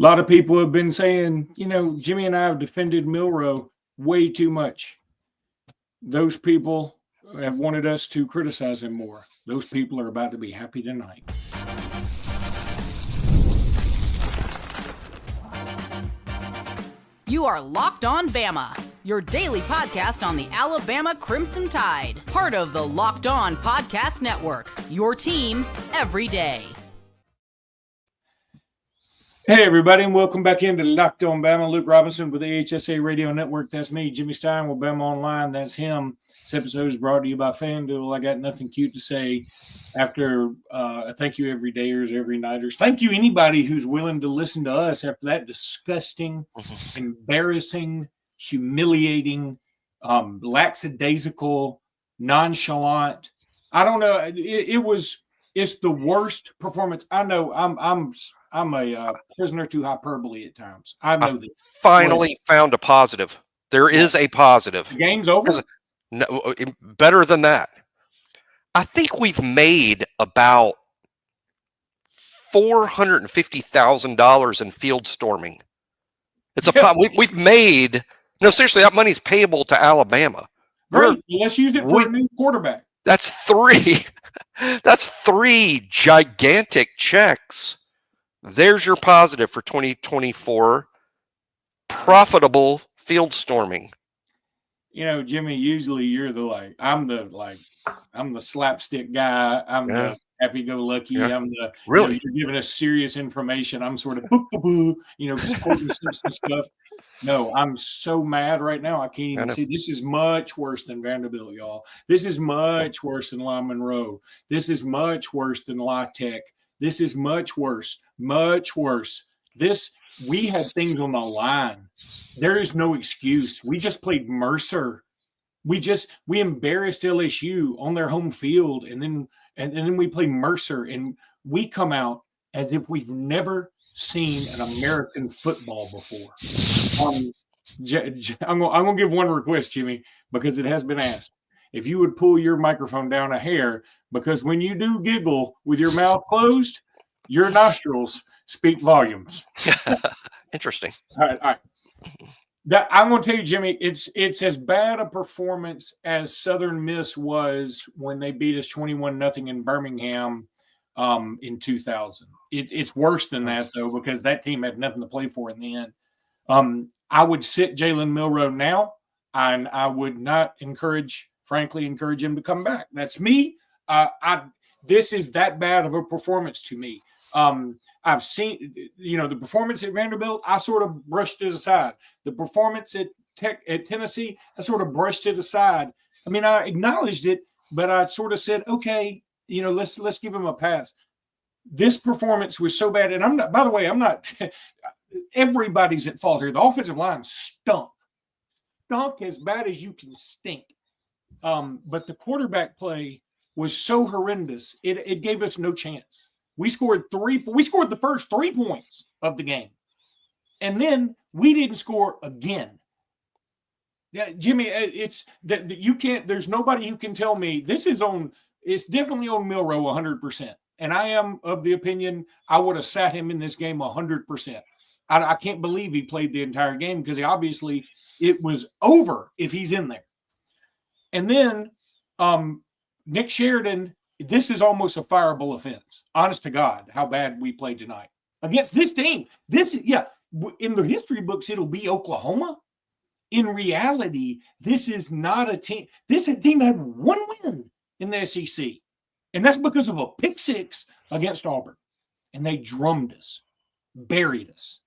A lot of people have been saying, Jimmy and I have defended Milroe way too much. Those people have wanted us to criticize him more. Those people are about to be happy tonight. You are Locked On Bama, your daily podcast on the Alabama Crimson Tide. Part of the Locked On Podcast Network, your team every day. Hey, everybody, and welcome back into Locked On Bama. Luke Robinson with the AHSA Radio Network. That's me. Jimmy Stein with Bama Online. That's him. This episode is brought to you by FanDuel. I got nothing cute to say after thank you everydayers, every nighters. Thank you anybody who's willing to listen to us after that disgusting, embarrassing, humiliating, lackadaisical, nonchalant. I don't know. It's the worst performance. I know I'm a prisoner to hyperbole at times. I know that. Finally found a positive. There is a positive. The game's over. No, better than that. I think we've made about $450,000 in field storming. We've made seriously. That money's payable to Alabama. Great. Let's use it for a new quarterback. That's three. That's three gigantic checks. There's your positive for 2024. Profitable field storming. Jimmy, usually you're I'm the slapstick guy. I'm the happy-go-lucky. Yeah. I'm the really you're giving us serious information. I'm sort of quoting some stuff. No, I'm so mad right now. I can't even see. This is much worse than Vanderbilt, y'all. This is much worse than La Monroe. This is much worse than La Tech. This is much worse. Much worse. We had things on the line. There is no excuse. We just played Mercer. We embarrassed LSU on their home field, and then we play Mercer, and we come out as if we've never seen an American football before. I'm gonna give one request, Jimmy, because it has been asked. If you would pull your microphone down a hair, because when you do giggle with your mouth closed, your nostrils speak volumes. Interesting. All right. I'm going to tell you, Jimmy, it's as bad a performance as Southern Miss was when they beat us 21-0 in Birmingham in 2000. It's worse than that, though, because that team had nothing to play for in the end. I would sit Jalen Milroe now, and I would not encourage him to come back. That's me. This is that bad of a performance to me. I've seen, the performance at Vanderbilt, I sort of brushed it aside. The performance at Tennessee, I sort of brushed it aside. I mean, I acknowledged it, but I sort of said, okay, let's give him a pass. This performance was so bad. And I'm not, everybody's at fault here. The offensive line stunk as bad as you can stink. But the quarterback play was so horrendous. It gave us no chance. We scored the first 3 points of the game, and then we didn't score again. Yeah, Jimmy, it's that you can't. There's nobody who can tell me this is on. It's definitely on Milroe 100%, and I am of the opinion I would have sat him in this game 100%. I can't believe he played the entire game because it was over if he's in there. And then Nick Sheridan. This is almost a fireable offense. Honest to God, how bad we played tonight against this team. In the history books, it'll be Oklahoma. In reality, this is not a team. This team had one win in the SEC, and that's because of a pick six against Auburn. And they drummed us, buried us,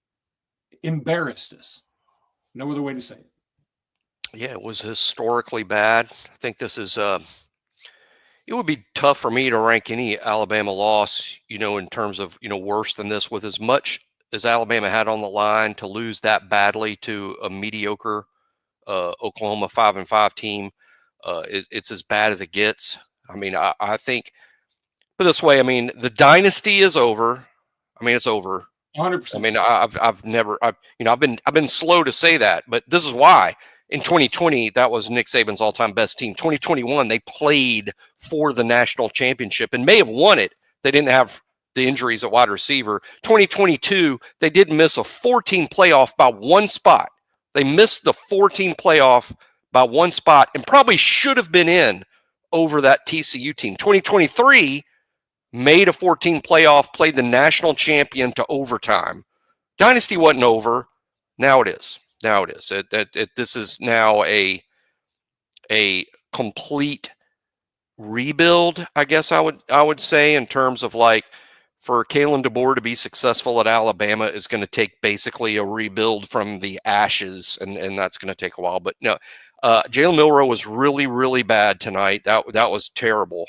embarrassed us. No other way to say it. Yeah, it was historically bad. I think this is it would be tough for me to rank any Alabama loss, in terms of, worse than this, with as much as Alabama had on the line to lose that badly to a mediocre Oklahoma 5-5 team. It's as bad as it gets. I mean, I think, put it this way, I mean, the dynasty is over. I mean, it's over. 100%. I mean, I've been slow to say that, but this is why. In 2020, that was Nick Saban's all-time best team. 2021, they played for the national championship and may have won it. They didn't have the injuries at wide receiver. 2022, they did miss a 14 playoff by one spot. They missed the 14 playoff by one spot and probably should have been in over that TCU team. 2023 made a 14 playoff, played the national champion to overtime. Dynasty wasn't over. Now it is. Now it is. This is now a complete rebuild, I guess I would say, in terms of like, for Kalen DeBoer to be successful at Alabama is going to take basically a rebuild from the ashes, and that's going to take a while. But no, Jalen Milroe was really, really bad tonight. That was terrible.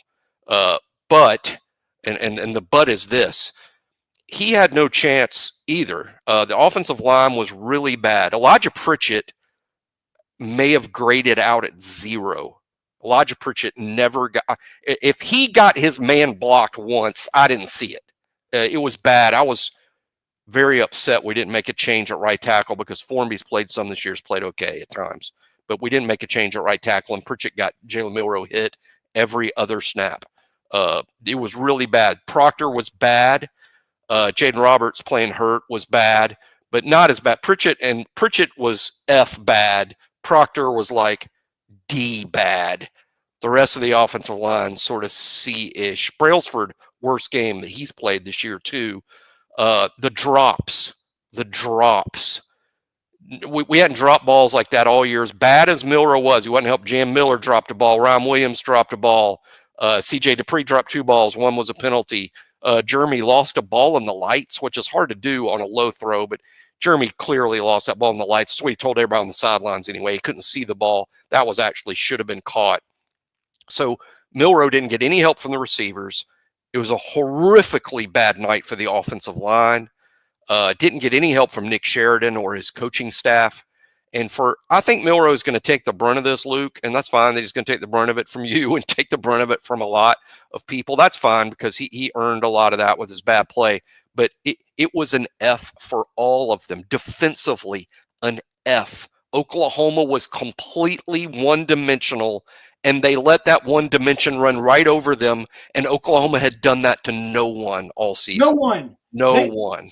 But the but is this: he had no chance either. The offensive line was really bad. Elijah Pritchett may have graded out at 0. Elijah Pritchett never got. If he got his man blocked once, I didn't see it. It was bad. I was very upset we didn't make a change at right tackle, because Formby's played some this year, has played okay at times, but we didn't make a change at right tackle, and Pritchett got Jalen Milroe hit every other snap. It was really bad. Proctor was bad. Jaden Roberts playing hurt was bad, but not as bad. Pritchett was F bad. Proctor was like D bad. The rest of the offensive line sort of C-ish. Brailsford, worst game that he's played this year too. The drops. We hadn't dropped balls like that all year. As bad as Milroe was, he wasn't helped. Jam Miller dropped a ball. Ryan Williams dropped a ball. CJ Dupree dropped 2 balls. One was a penalty. Jeremy lost a ball in the lights, which is hard to do on a low throw, but Jeremy clearly lost that ball in the lights. That's what he told everybody on the sidelines anyway. He couldn't see the ball. That was actually should have been caught. So Milroe didn't get any help from the receivers. It was a horrifically bad night for the offensive line. Didn't get any help from Nick Sheridan or his coaching staff. And I think Milroe is going to take the brunt of this, Luke, and that's fine. That he's going to take the brunt of it from you and take the brunt of it from a lot of people. That's fine, because he earned a lot of that with his bad play. But it was an F for all of them. Defensively, an F. Oklahoma was completely one-dimensional, and they let that one dimension run right over them, and Oklahoma had done that to no one all season. No one.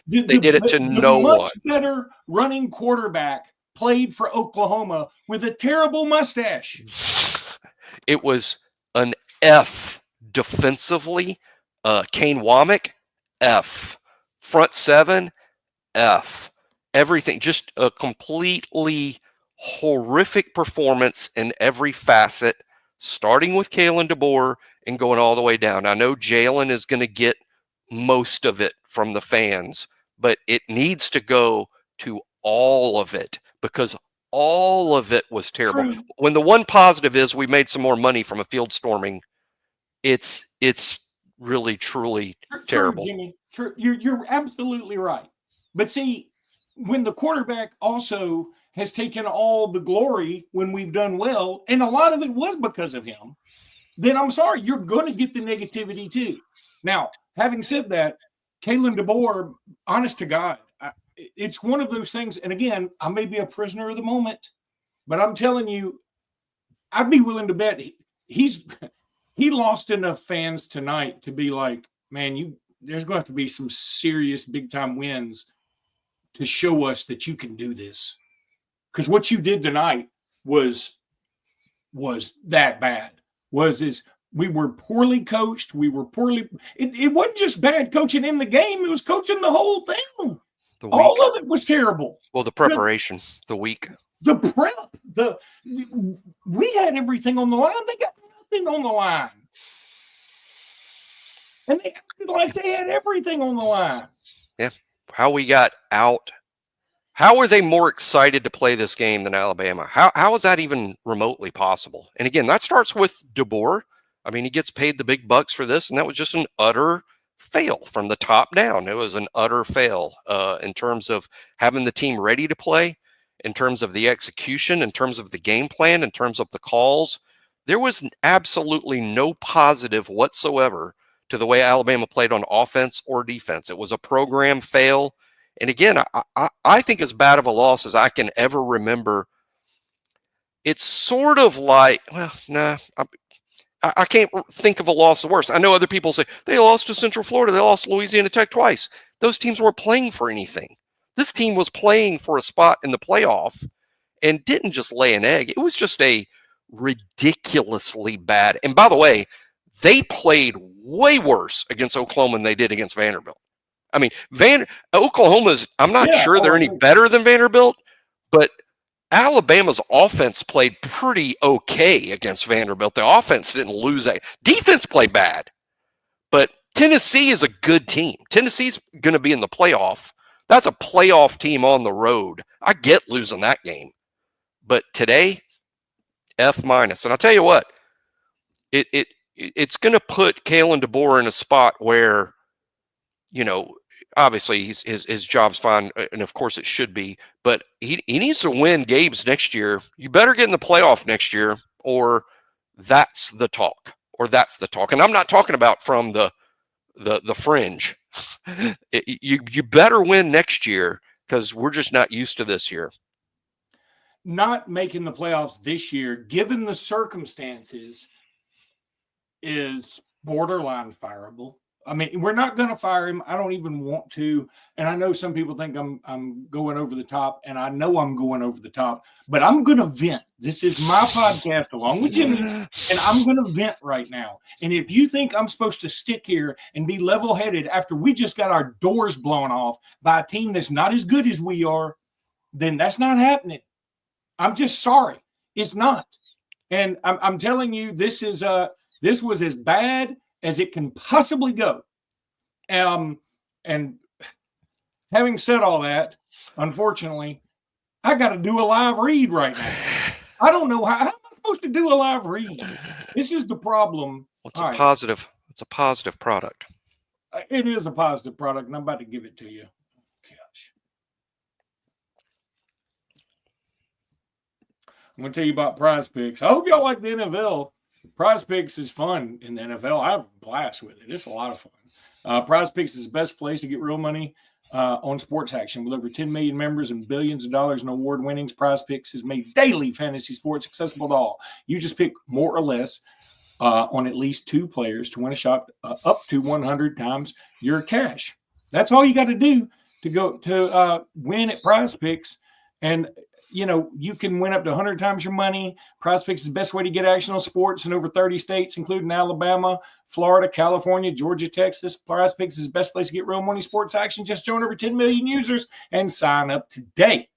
They did it to no one. Much better running quarterback played for Oklahoma with a terrible mustache. It was an F defensively. Kane Womack, F. Front 7, F. Everything, just a completely horrific performance in every facet, starting with Kalen DeBoer and going all the way down. I know Jalen is going to get most of it from the fans, but it needs to go to all of it, because all of it was terrible. True. When the one positive is we made some more money from a field storming, it's really, truly terrible. True, Jimmy. True. You're absolutely right. But see, when the quarterback also has taken all the glory when we've done well, and a lot of it was because of him, then I'm sorry, you're going to get the negativity too. Now, having said that, Kalen DeBoer, honest to God, it's one of those things. And again, I may be a prisoner of the moment, but I'm telling you, I'd be willing to bet he lost enough fans tonight to be like, man, there's going to have to be some serious big time wins to show us that you can do this. Because what you did tonight was that bad. We were poorly coached. It wasn't just bad coaching in the game. It was coaching the whole thing. All of it was terrible. Well, the preparation, the week. The prep. We had everything on the line. They got nothing on the line. And they acted like they had everything on the line. Yeah. How we got out. How were they more excited to play this game than Alabama? How is that even remotely possible? And again, that starts with DeBoer. I mean, he gets paid the big bucks for this, and that was just an utter fail from the top down. It was an utter fail in terms of having the team ready to play, in terms of the execution, in terms of the game plan, in terms of the calls. There was absolutely no positive whatsoever to the way Alabama played on offense or defense. It was a program fail. And again, I think as bad of a loss as I can ever remember. It's sort of like, well, nah, I can't think of a loss worse. I know other people say they lost to Central Florida. They lost to Louisiana Tech twice. Those teams weren't playing for anything. This team was playing for a spot in the playoff and didn't just lay an egg. It was just a ridiculously bad. And by the way, they played way worse against Oklahoma than they did against Vanderbilt. I mean, Oklahoma's, I'm not sure they're any better than Vanderbilt, but Alabama's offense played pretty okay against Vanderbilt. The offense didn't lose that. Defense played bad, but Tennessee is a good team. Tennessee's going to be in the playoff. That's a playoff team on the road. I get losing that game, but today, F-. And I'll tell you what, it's going to put Kalen DeBoer in a spot where, obviously his job's fine, and of course it should be, but he needs to win games next year. You better get in the playoff next year, or that's the talk. And I'm not talking about from the fringe. You better win next year, because we're just not used to this year. Not making the playoffs this year, given the circumstances, is borderline fireable. I mean, we're not going to fire him. I don't even want to. And I know some people think I'm going over the top, and I know I'm going over the top, but I'm going to vent. This is my podcast along with Jimmy's, and I'm going to vent right now. And if you think I'm supposed to stick here and be level-headed after we just got our doors blown off by a team that's not as good as we are, then that's not happening. I'm just sorry. It's not. And I'm telling you, this was as bad as it can possibly go. And having said all that, unfortunately, I got to do a live read right now. I don't know how am I supposed to do a live read? This is the problem. Well, it's a positive product. It is a positive product, and I'm about to give it to you. Gosh. I'm going to tell you about Prize Picks. I hope y'all like the NFL. Prize Picks is fun in the NFL. I have a blast with it. It's a lot of fun. Prize Picks is the best place to get real money on sports action. With over 10 million members and billions of dollars in award winnings, Prize Picks has made daily fantasy sports accessible to all. You just pick more or less on at least two players to win a shot up to 100 times your cash. That's all you got to do to go to win at Prize Picks. And you can win up to 100 times your money. Prize Picks is the best way to get action on sports in over 30 states, including Alabama, Florida, California, Georgia, Texas. Prize Picks is the best place to get real money sports action. Just join over 10 million users and sign up today.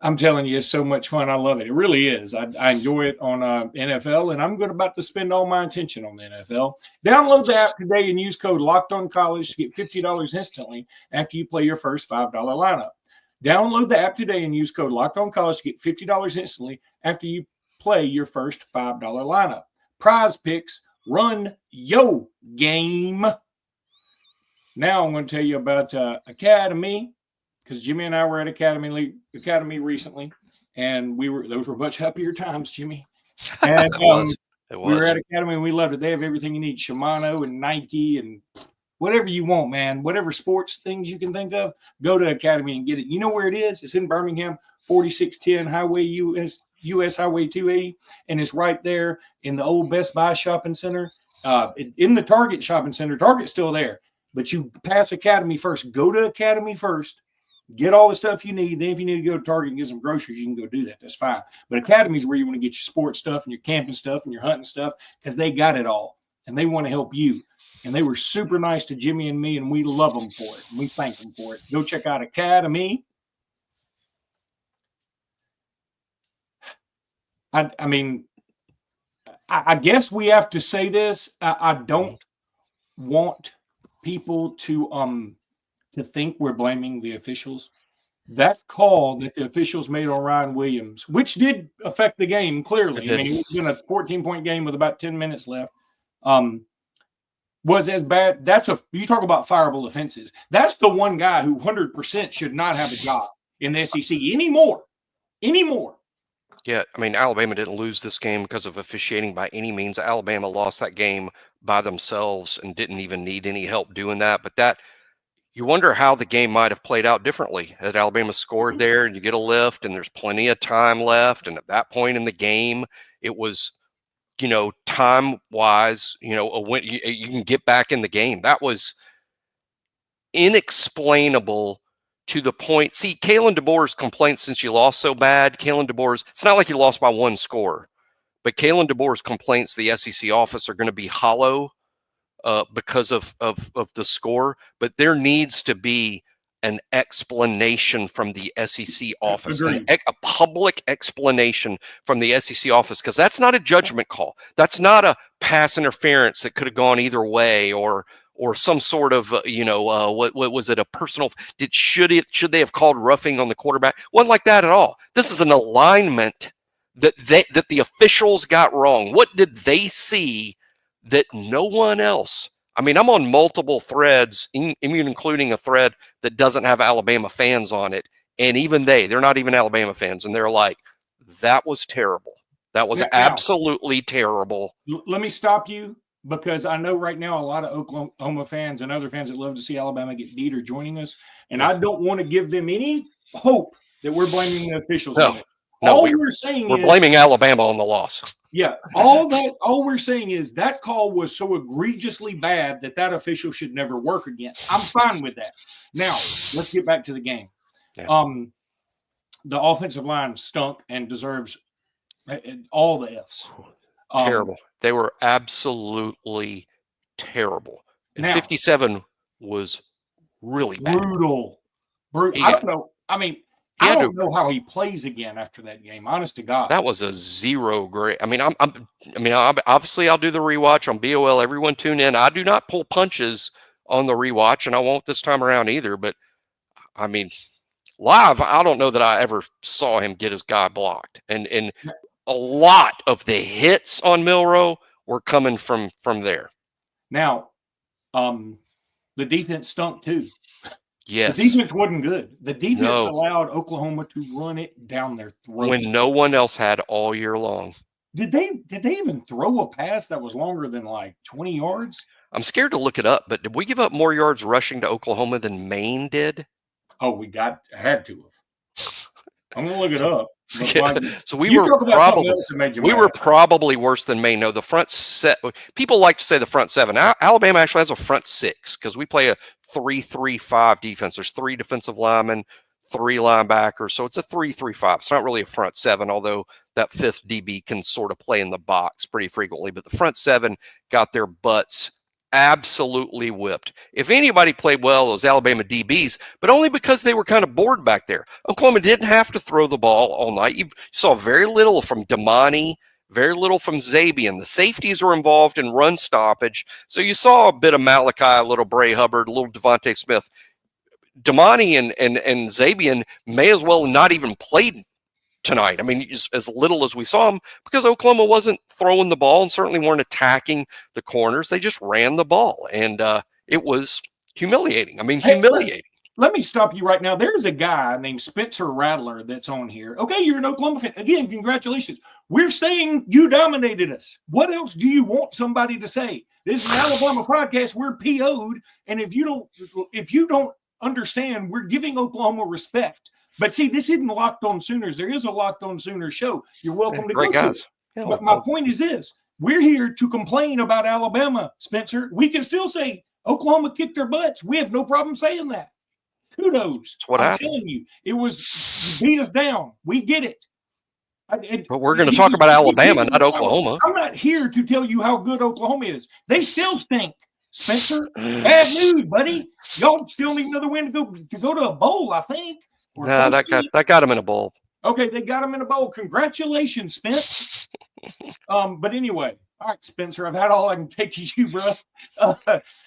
I'm telling you, it's so much fun. I love it. It really is. I enjoy it on NFL, and I'm about to spend all my attention on the NFL. Download the app today and use code LOCKEDONCollege to get $50 instantly after you play your first $5 lineup. Download the app today and use code LOCKEDONCollege to get $50 instantly after you play your first $5 lineup. Prize Picks, run yo game. Now I'm going to tell you about Academy, because Jimmy and I were at Academy recently, and those were much happier times, Jimmy. And It was. we were at Academy and we loved it. They have everything you need: Shimano and Nike and whatever you want, man. Whatever sports things you can think of, go to Academy and get it. You know where it is? It's in Birmingham, 4610 Highway US Highway 280, and it's right there in the old Best Buy shopping center. In the Target shopping center. Target's still there, but you pass Academy first. Go to Academy first. Get all the stuff you need. Then if you need to go to Target and get some groceries, you can go do that. That's fine. But Academy is where you want to get your sports stuff and your camping stuff and your hunting stuff, because they got it all, and they want to help you. And they were super nice to Jimmy and me, and we love them for it. And we thank them for it. Go check out Academy. I mean, I guess we have to say this. I don't want people to think we're blaming the officials. That call that the officials made on Ryan Williams, which did affect the game clearly. I mean, it was in a 14-point game with about 10 minutes left. Was as bad. You talk about fireable offenses. That's the one guy who 100% should not have a job in the SEC anymore. Yeah, I mean, Alabama didn't lose this game because of officiating by any means. Alabama lost that game by themselves and didn't even need any help doing that. But you wonder how the game might have played out differently. Had Alabama scored there and you get a lift and there's plenty of time left, and at that point in the game, it was time wise, when you can get back in the game. That was inexplainable to the point. See, Kalen DeBoer's complaints since you lost so bad, it's not like you lost by one score, but Kalen DeBoer's complaints to the SEC office are going to be hollow because of the score. But there needs to be an explanation from the SEC office, a public explanation from the SEC office, because that's not a judgment call. That's not a pass interference that could have gone either way, or some sort of, what was it? A personal, should they have called roughing on the quarterback? Wasn't like that at all. This is an alignment that the officials got wrong. What did they see that no one else? I mean, I'm on multiple threads, even including a thread that doesn't have Alabama fans on it. And even they're not even Alabama fans. And they're like, that was terrible. That was absolutely terrible. Let me stop you, because I know right now a lot of Oklahoma fans and other fans that love to see Alabama get beat are joining us. And I don't want to give them any hope that we're blaming the officials. No, we're blaming Alabama on the loss. Yeah, all we're saying is that call was so egregiously bad that official should never work again. I'm fine with that. Now, let's get back to the game. Yeah. The offensive line stunk and deserves all the Fs. Terrible. They were absolutely terrible. And 57 was really bad. Brutal. I don't know. I mean, I don't know how he plays again after that game. Honest to God, that was a 0 grade. I mean, obviously I'll do the rewatch on BOL. Everyone tune in. I do not pull punches on the rewatch, and I won't this time around either. But I mean, live, I don't know that I ever saw him get his guy blocked. And a lot of the hits on Milroe were coming from there. Now, the defense stunk too. Yes. The defense wasn't good. The defense allowed Oklahoma to run it down their throat when no one else had all year long. Did they even throw a pass that was longer than like 20 yards? I'm scared to look it up, but did we give up more yards rushing to Oklahoma than Maine did? Oh, had to have. I'm gonna look it up. Yeah. So we were probably worse than Maine. No, the front set. People like to say the front seven. Alabama actually has a front six because we play a 3-3-5 defense. There's 3 defensive linemen, 3 linebackers, so it's a 3-3-5. It's not really a front seven, although that 5th DB can sort of play in the box pretty frequently. But the front 7 got their butts absolutely whipped. If anybody played well, it was Alabama DBs, but only because they were kind of bored back there. Oklahoma didn't have to throw the ball all night. You saw very little from Damani, very little from Zabian. The safeties were involved in run stoppage, so you saw a bit of Malachi, a little Bray Hubbard, a little Devontae Smith. Damani and Zabian may as well not even played tonight. I mean, as little as we saw them, because Oklahoma wasn't throwing the ball and certainly weren't attacking the corners. They just ran the ball, and it was humiliating. I mean, humiliating. Let me stop you right now. There's a guy named Spencer Rattler that's on here. Okay, you're an Oklahoma fan. Again, congratulations. We're saying you dominated us. What else do you want somebody to say? This is an Alabama podcast. We're PO'd, and if you don't understand, we're giving Oklahoma respect. But see, this isn't Locked On Sooners. There is a Locked On Sooners show. You're welcome to go to it. Yeah, but my point is this. We're here to complain about Alabama, Spencer. We can still say Oklahoma kicked their butts. We have no problem saying that. Kudos. That's what I'm happened. telling you. It was beat us down. We get it. But we're going to talk about Alabama, not Oklahoma. I'm not here to tell you how good Oklahoma is. They still stink. Spencer, bad news, buddy. Y'all still need another win to go to a bowl, I think. Nah, that got him in a bowl. Okay, they got him in a bowl. Congratulations, Spence. But anyway, all right, Spencer, I've had all I can take of you, bro.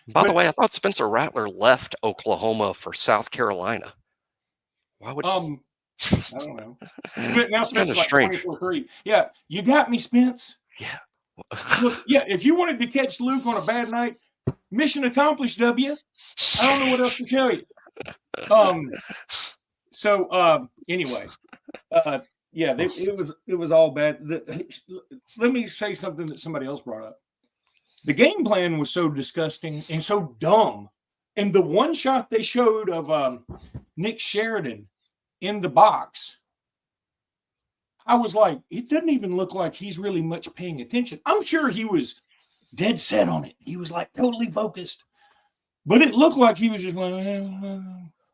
By the way, I thought Spencer Rattler left Oklahoma for South Carolina. Why would? I don't know. Now It's kind of like strange. 24-3. Yeah, you got me, Spence. Yeah. Look, yeah, if you wanted to catch Luke on a bad night, mission accomplished, W. I don't know what else to tell you. Anyway, yeah, it was all bad. Let me say something that somebody else brought up. The game plan was so disgusting and so dumb. And the one shot they showed of Nick Sheridan in the box, I was like, it doesn't even look like he's really much paying attention. I'm sure he was dead set on it. He was like totally focused. But it looked like he was just like,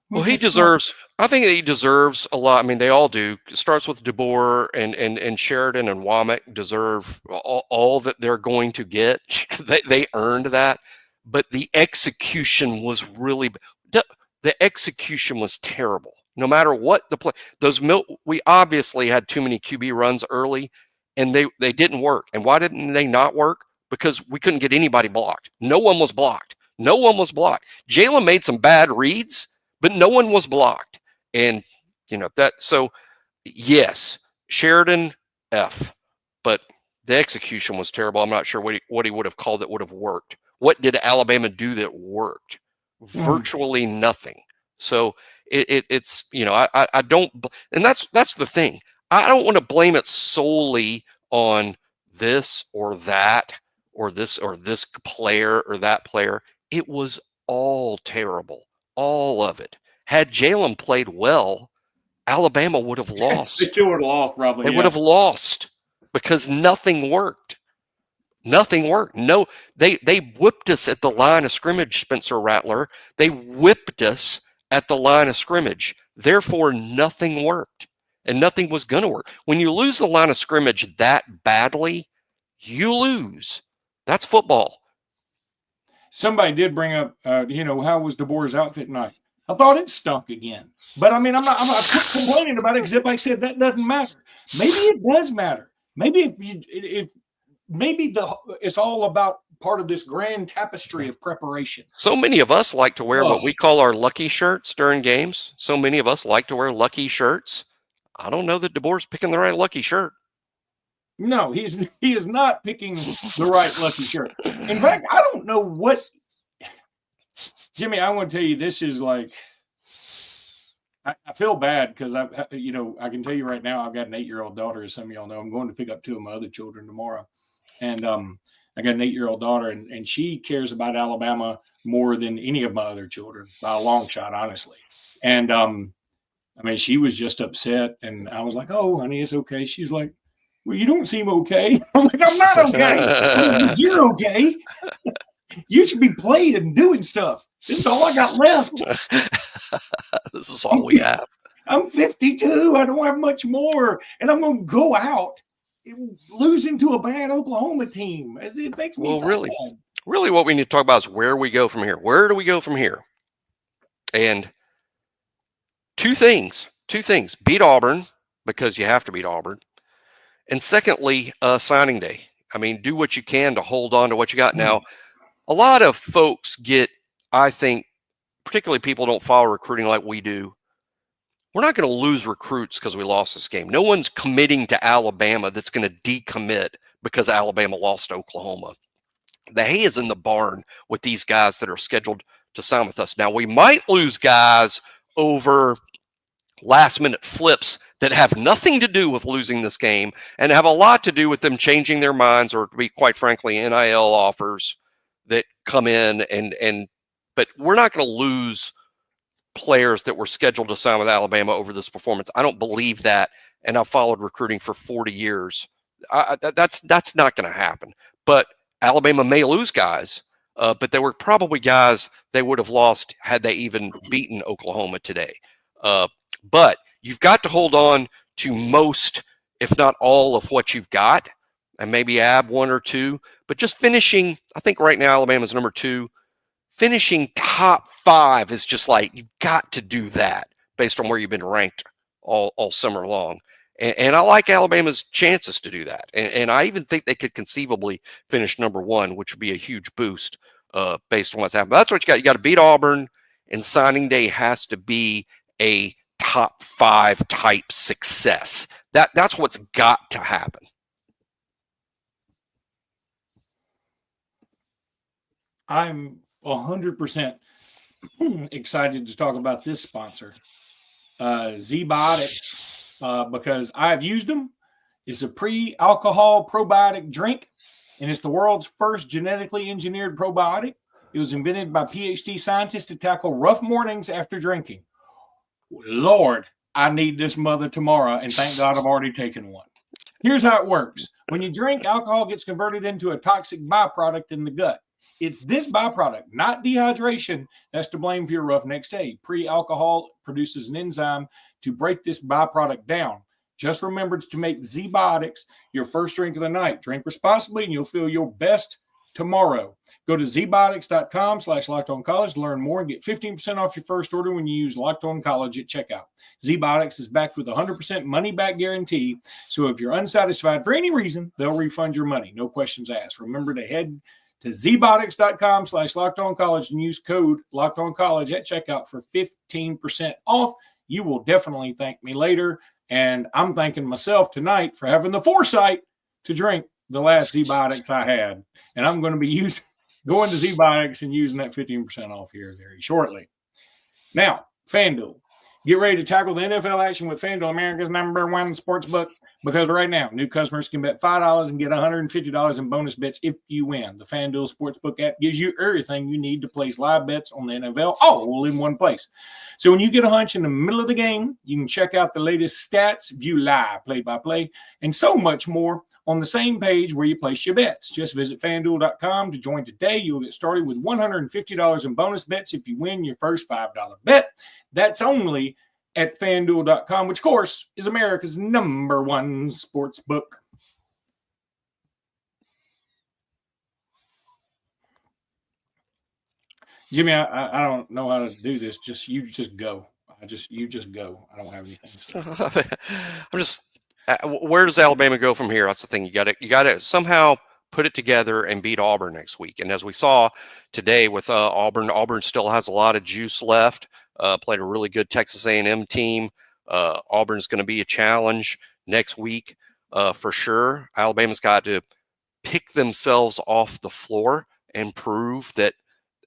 well, he deserves, I think he deserves a lot. I mean, they all do. It starts with DeBoer and Sheridan and Womack deserve all that they're going to get. They earned that. But the execution was really, the execution was terrible. No matter what the play, we obviously had too many QB runs early, and they didn't work. And why didn't they not work? Because we couldn't get anybody blocked. No one was blocked. No one was blocked. Jalen made some bad reads, but no one was blocked. And so yes, Sheridan F, but the execution was terrible. I'm not sure what he would have called that would have worked. What did Alabama do that worked? Virtually nothing. So it's I don't, and that's the thing. I don't want to blame it solely on this or that or this player or that player. It was all terrible, all of it. Had Jalen played well, Alabama would have lost. They still would have lost, probably. They would have lost because nothing worked. Nothing worked. No, they whipped us at the line of scrimmage, Spencer Rattler. They whipped us at the line of scrimmage. Therefore, nothing worked, and nothing was going to work. When you lose the line of scrimmage that badly, you lose. That's football. Somebody did bring up, how was DeBoer's outfit tonight? I thought it stunk again. But I mean, I'm not complaining about it because everybody said that doesn't matter. Maybe it does matter. Maybe it's all about part of this grand tapestry of preparation. So many of us like to wear what we call our lucky shirts during games. So many of us like to wear lucky shirts. I don't know that DeBoer's picking the right lucky shirt. No, he is not picking the right lucky shirt. In fact, I don't know what, Jimmy, I want to tell you, this is like, I feel bad because I can tell you right now, I've got an 8-year-old daughter, as some of y'all know. I'm going to pick up 2 of my other children tomorrow. And I got an 8-year-old daughter, and she cares about Alabama more than any of my other children by a long shot, honestly. And she was just upset, and I was like, "Oh, honey, it's okay." She was like, "Well, you don't seem okay." I was like, "I'm not okay. You're okay. You should be playing and doing stuff. This is all I got left. This is all we have. I'm 52. I don't have much more, and I'm going to go out losing to a bad Oklahoma team. It makes me so bad. Really what we need to talk about is where we go from here. Where do we go from here? And two things. Beat Auburn, because you have to beat Auburn. And secondly, signing day. I mean, do what you can to hold on to what you got. Now, a lot of folks get, I think, particularly people don't follow recruiting like we do. We're not going to lose recruits because we lost this game. No one's committing to Alabama that's going to decommit because Alabama lost to Oklahoma. The hay is in the barn with these guys that are scheduled to sign with us. Now, we might lose guys over last-minute flips that have nothing to do with losing this game and have a lot to do with them changing their minds, or, to be quite frankly, NIL offers that come in. But we're not going to lose players that were scheduled to sign with Alabama over this performance. I don't believe that, and I've followed recruiting for 40 years. That's not going to happen. But Alabama may lose guys, but there were probably guys they would have lost had they even beaten Oklahoma today. But you've got to hold on to most, if not all, of what you've got, and maybe add 1 or 2. But just finishing, I think right now Alabama's number 2. Finishing top 5 is just like, you've got to do that based on where you've been ranked all summer long. And I like Alabama's chances to do that. And I even think they could conceivably finish number 1, which would be a huge boost based on what's happened. But that's what you got. You got to beat Auburn, and signing day has to be a top 5 type success. That's what's got to happen. I'm 100% excited to talk about this sponsor, ZBiotics, because I've used them. It's a pre-alcohol probiotic drink, and it's the world's first genetically engineered probiotic. It was invented by PhD scientists to tackle rough mornings after drinking. Lord, I need this mother tomorrow, and thank God I've already taken one. Here's how it works. When you drink, alcohol gets converted into a toxic byproduct in the gut. It's this byproduct, not dehydration, that's to blame for your rough next day. Pre alcohol produces an enzyme to break this byproduct down. Just remember to make ZBiotics your first drink of the night. Drink responsibly, and you'll feel your best tomorrow. Go to zbiotics.com/LockedOnCollege to learn more and get 15% off your first order when you use Locked On College at checkout. ZBiotics is backed with a 100% money-back guarantee, so if you're unsatisfied for any reason, they'll refund your money. No questions asked. Remember to head to zbiotics.com/LockedOnCollege and use code LockedOnCollege at checkout for 15% off. You will definitely thank me later, and I'm thanking myself tonight for having the foresight to drink the last ZBiotics I had, and I'm going to be going to ZBiotics and using that 15% off here very shortly. Now, FanDuel. Get ready to tackle the NFL action with FanDuel, America's #1 sports book, because right now, new customers can bet $5 and get $150 in bonus bets if you win. The FanDuel Sportsbook app gives you everything you need to place live bets on the NFL, all in one place. So when you get a hunch in the middle of the game, you can check out the latest stats, view live play-by-play, and so much more on the same page where you place your bets. Just visit FanDuel.com to join today. You'll get started with $150 in bonus bets if you win your first $5 bet. That's only at FanDuel.com, which, of course, is America's #1 sports book. Jimmy, I don't know how to do this. You just go. You just go. I don't have anything to say. I'm just. Where does Alabama go from here? That's the thing. You got to somehow put it together and beat Auburn next week. And as we saw today with Auburn still has a lot of juice left. Played a really good Texas A&M team. Auburn's going to be a challenge next week for sure. Alabama's got to pick themselves off the floor and prove that,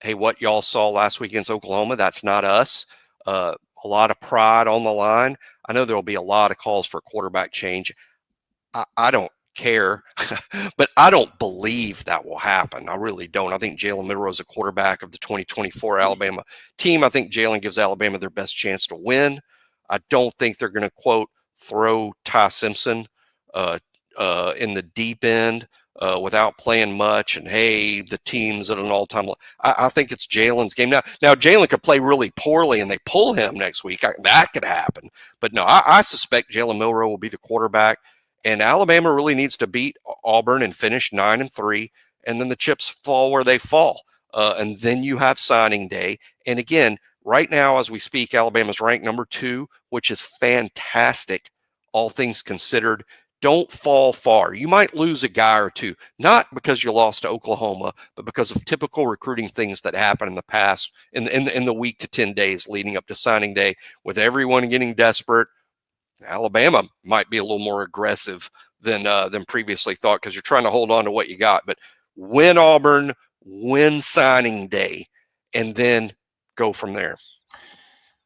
hey, what y'all saw last week against Oklahoma, that's not us. A lot of pride on the line. I know there will be a lot of calls for quarterback change. I don't care, but I don't believe that will happen. I really don't. I think Jalen Milroe is a quarterback of the 2024 Alabama team. I think Jalen gives Alabama their best chance to win. I don't think they're going to, quote, throw Ty Simpson in the deep end without playing much. And, hey, the team's at an all-time low. I think it's Jalen's game. Now Jalen could play really poorly and they pull him next week. That could happen. But, no, I suspect Jalen Milroe will be the quarterback. And Alabama really needs to beat Auburn and finish 9-3, and then the chips fall where they fall. And then you have signing day. And again, right now as we speak, Alabama's ranked #2, which is fantastic, all things considered. Don't fall far. You might lose a guy or two, not because you lost to Oklahoma, but because of typical recruiting things that happen in the past, in the week to 10 days leading up to signing day, with everyone getting desperate. Alabama might be a little more aggressive than previously thought because you're trying to hold on to what you got. But win Auburn, win signing day, and then go from there.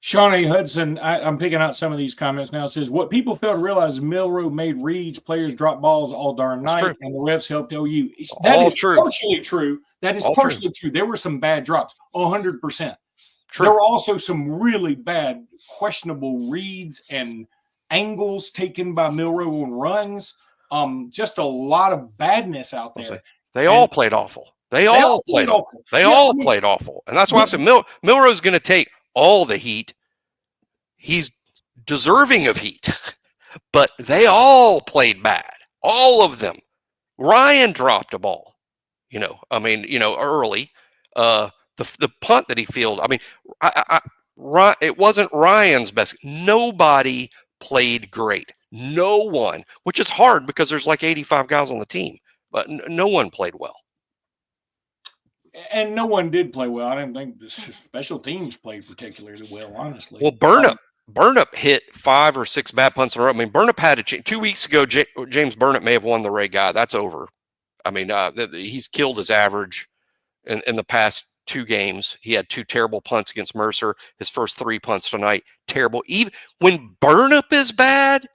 Shawnee Hudson, I'm picking out some of these comments now, says, what people fail to realize is Milroe made reads, players drop balls all darn night, and the refs helped OU. That is partially true. That is partially true. There were some bad drops, 100%. True. There were also some really bad, questionable reads and angles taken by Milroe on runs. Just a lot of badness out there. They all played awful. They all played awful. They all played awful. And that's why I said Milroe's going to take all the heat. He's deserving of heat. But they all played bad. All of them. Ryan dropped a ball. Early. The punt that he fielded. I mean, it wasn't Ryan's best. Nobody played great. No one, which is hard because there's like 85 guys on the team, but no one played well. And no one did play well. I didn't think the special teams played particularly well, honestly. Well, Burnip hit 5 or 6 bad punts in a row. I mean, Burnip had a 2 weeks ago. James Burnip may have won the Ray Guy. That's over. I mean, he's killed his average in the past 2 games. He had 2 terrible punts against Mercer. His first 3 punts tonight, terrible. Even when Burnip is bad,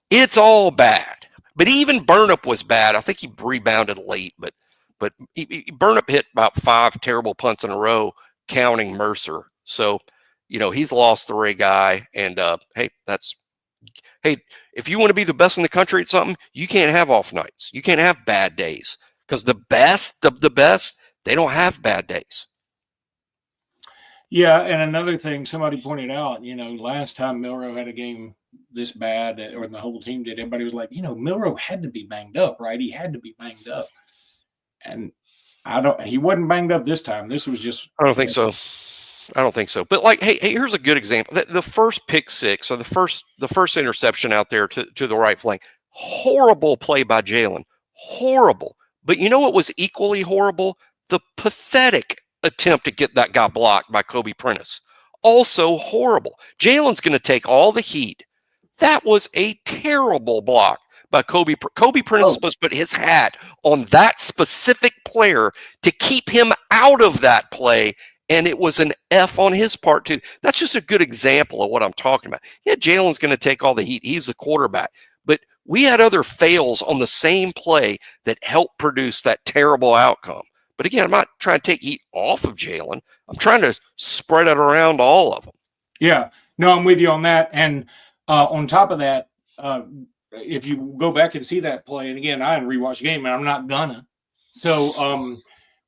it's all bad. But even Burnip was bad. I think he rebounded late, but Burnip hit about 5 terrible punts in a row, counting Mercer. So, he's lost the right guy. And hey, if you want to be the best in the country at something, you can't have off nights. You can't have bad days, because the best of the best, they don't have bad days. Yeah, and another thing somebody pointed out, last time Milroe had a game this bad, or the whole team did, everybody was like, Milroe had to be banged up, right? He had to be banged up. And he wasn't banged up this time. This was just. I don't think so. But like, hey, here's a good example. The first pick six, or the first interception out there to the right flank, horrible play by Jalen. Horrible. But you know what was equally horrible? The pathetic attempt to get that guy blocked by Kobe Prentice. Also horrible. Jalen's going to take all the heat. That was a terrible block by Kobe. Kobe Prentice is supposed to put his hat on that specific player to keep him out of that play, and it was an F on his part too. That's just a good example of what I'm talking about. Yeah, Jalen's going to take all the heat. He's the quarterback. But we had other fails on the same play that helped produce that terrible outcome. But again, I'm not trying to take heat off of Jalen. I'm trying to spread it around all of them. Yeah, no, I'm with you on that. And on top of that, if you go back and see that play, and again, I didn't rewatch the game, and I'm not gonna. So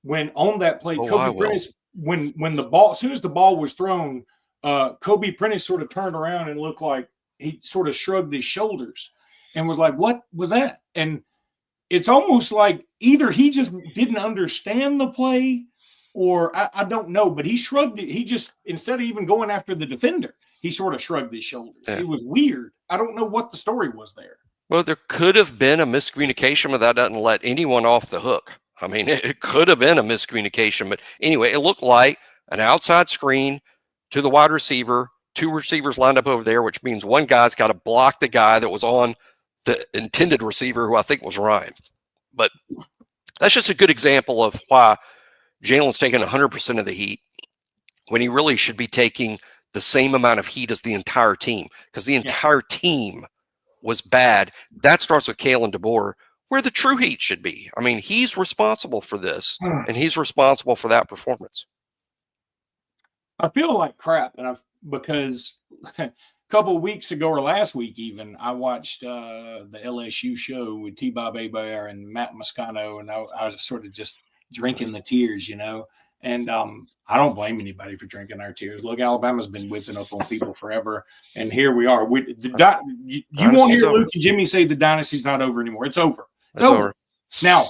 when on that play, Kobe Prentice, when the ball, as soon as the ball was thrown, Kobe Prentice sort of turned around and looked like he sort of shrugged his shoulders and was like, "What was that?" And it's almost like either he just didn't understand the play, or I don't know, but he shrugged it. He just, instead of even going after the defender, he sort of shrugged his shoulders. Yeah. It was weird. I don't know what the story was there. Well, there could have been a miscommunication, but that doesn't let anyone off the hook. I mean, it could have been a miscommunication, but anyway, it looked like an outside screen to the wide receiver, two receivers lined up over there, which means one guy's got to block the guy that was on the intended receiver, who I think was Ryan. But that's just a good example of why Jalen's taking 100% of the heat when he really should be taking the same amount of heat as the entire team, because the entire team was bad. That starts with Kalen DeBoer, where the true heat should be. I mean, he's responsible for this, and he's responsible for that performance. I feel like crap, because a couple of weeks ago, or last week even, I watched the LSU show with T-Bob Hebert and Matt Moscano, and I was sort of just drinking the tears, and I don't blame anybody for drinking our tears. Look, Alabama's been whipping up on people forever, and here we are. You won't hear Luke and Jimmy say the dynasty's not over anymore. It's over. It's over. Now,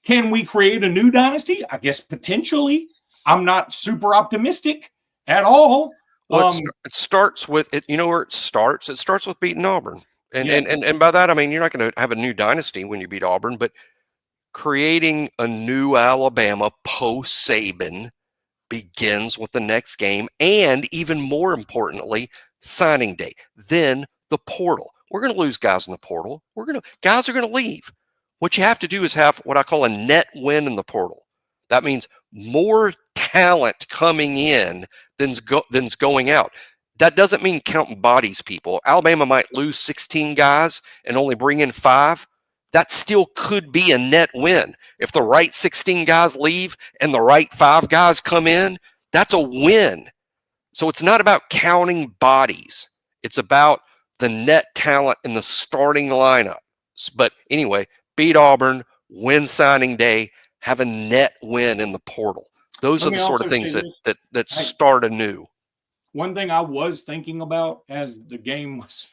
can we create a new dynasty? I guess potentially. I'm not super optimistic at all. Well, it starts with it. You know where it starts? It starts with beating Auburn, and by that I mean you're not going to have a new dynasty when you beat Auburn, but creating a new Alabama post Saban begins with the next game, and even more importantly, signing day. Then the portal. We're going to lose guys in the portal. Guys are going to leave. What you have to do is have what I call a net win in the portal. That means more talent coming in than's going out. That doesn't mean counting bodies, people. Alabama might lose 16 guys and only bring in 5. That still could be a net win. If the right 16 guys leave and the right 5 guys come in, that's a win. So it's not about counting bodies. It's about the net talent in the starting lineup. But anyway, beat Auburn, win signing day, have a net win in the portal. Those are the sort of things that start anew. One thing I was thinking about as the game was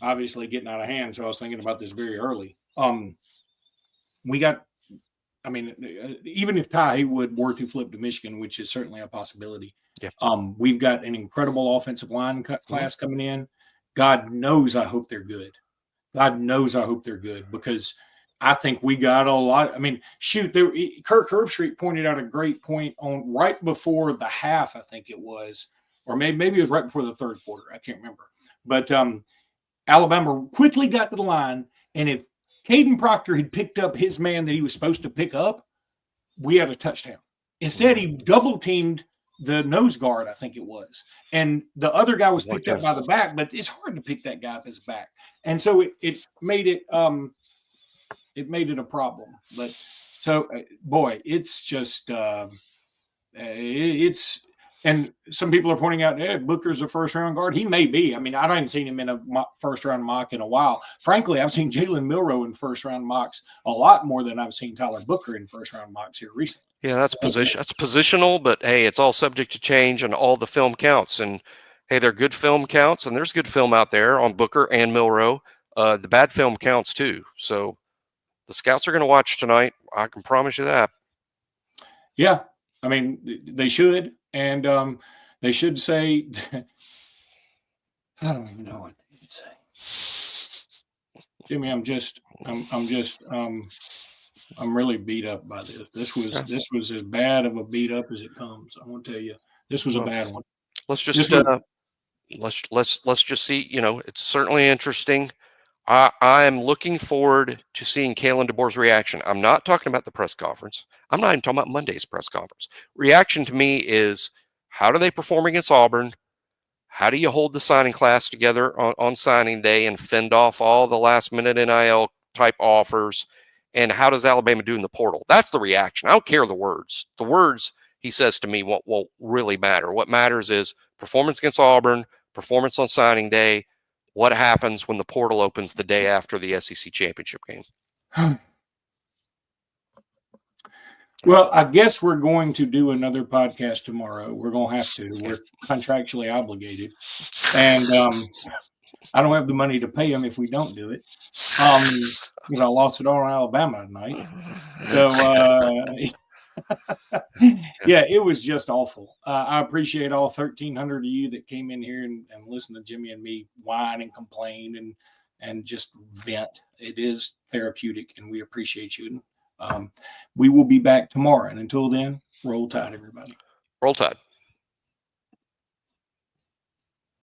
obviously getting out of hand, so I was thinking about this very early. Even if Ty Haywood were to flip to Michigan, which is certainly a possibility, we've got an incredible offensive line class coming in. God knows I hope they're good. God knows I hope they're good, because I think we got a lot. I mean, Kirk Herbstreit pointed out a great point on right before the half, I think it was, or maybe it was right before the third quarter. I can't remember. But Alabama quickly got to the line, and if Caden Proctor had picked up his man that he was supposed to pick up, we had a touchdown. Instead, he double-teamed the nose guard, I think it was. And the other guy was picked up by the back, but it's hard to pick that guy up his back. And so it made it a problem. But so, boy, it's just it's And some people are pointing out, hey, Booker's a first-round guard. He may be. I mean, I haven't seen him in a first-round mock in a while. Frankly, I've seen Jalen Milroe in first-round mocks a lot more than I've seen Tyler Booker in first-round mocks here recently. Yeah, that's positional, but hey, it's all subject to change, and all the film counts. And hey, they're good film counts, and there's good film out there on Booker and Milroe. The bad film counts too. So the scouts are going to watch tonight. I can promise you that. Yeah, I mean, they should. And they should say, I don't even know what they should say. Jimmy, I'm really beat up by this. This was as bad of a beat up as it comes. I want to tell you, this was a bad one. Let's just let's just see. You know, it's certainly interesting. I'm looking forward to seeing Kalen DeBoer's reaction. I'm not talking about the press conference. I'm not even talking about Monday's press conference. Reaction to me is, how do they perform against Auburn? How do you hold the signing class together on signing day and fend off all the last-minute NIL type offers? And how does Alabama do in the portal? That's the reaction. I don't care the words. The words, he says to me, won't really matter. What matters is performance against Auburn, performance on signing day, what happens when the portal opens the day after the SEC championship game. Well, I guess we're going to do another podcast tomorrow. We're going to have to. We're contractually obligated. And I don't have the money to pay them if we don't do it. Because I lost it all on Alabama tonight. So, yeah, it was just awful. I appreciate all 1,300 of you that came in here and listened to Jimmy and me whine and complain and just vent. It is therapeutic, and we appreciate you. We will be back tomorrow. And until then, roll tide, everybody. Roll tide.